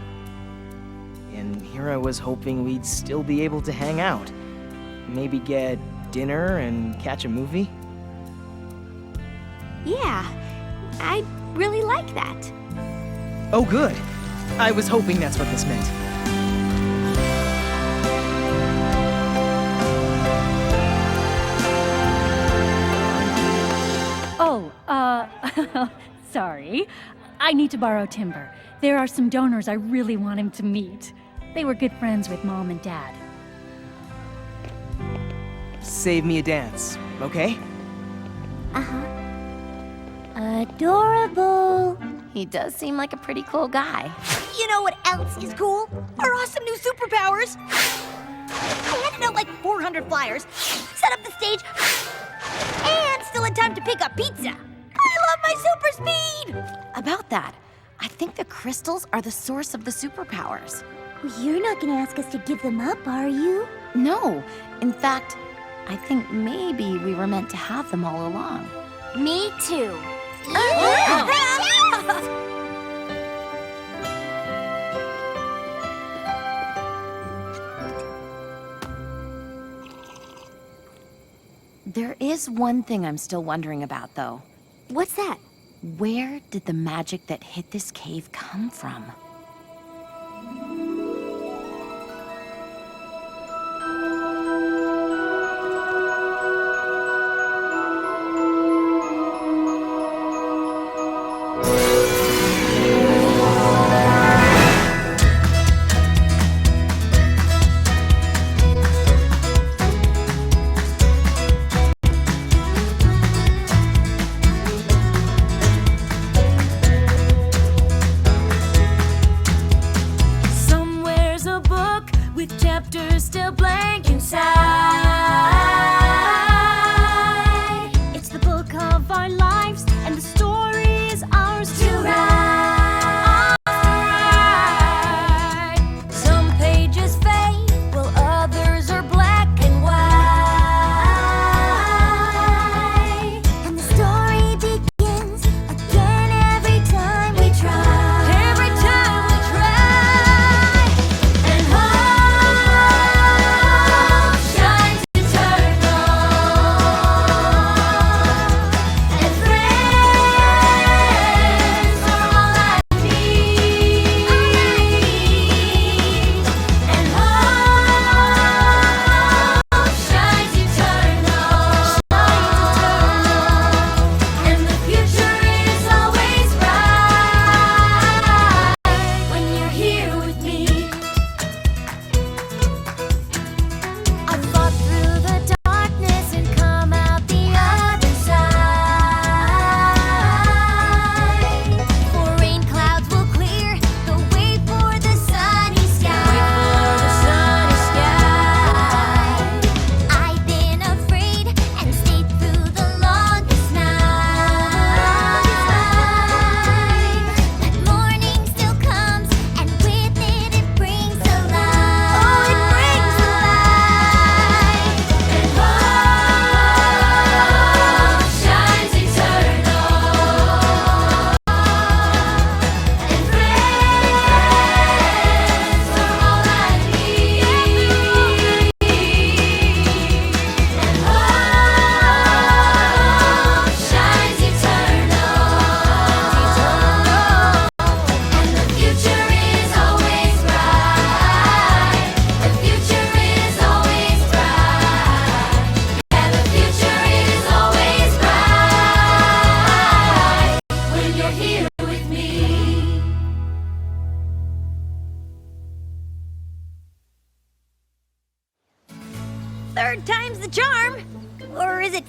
And here I was hoping we'd still be able to hang out. Maybe get dinner and catch a movie? Yeah, I'd really like that. Oh, good. I was hoping that's what this meant. Oh, sorry. I need to borrow timber. There are some donors I really want him to meet. They were good friends with Mom and Dad. Save me a dance, okay? Adorable. He does seem like a pretty cool guy. You know what else is cool? Our awesome new superpowers. I handed out like 400 flyers, set up the stage, and still in time to pick up pizza. I love my super speed! About that, I think the crystals are the source of the superpowers. You're not gonna ask us to give them up, are you? No, in fact, I think maybe we were meant to have them all along. Me too. There is one thing I'm still wondering about, though. What's that? Where did the magic that hit this cave come from?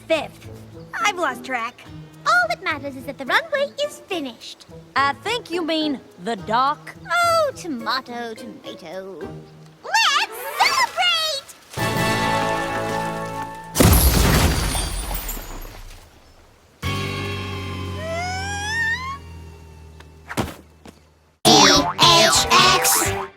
5th. I've lost track. All that matters is that the runway is finished. I think you mean the dock. Oh, tomato, tomato. Let's celebrate! LHX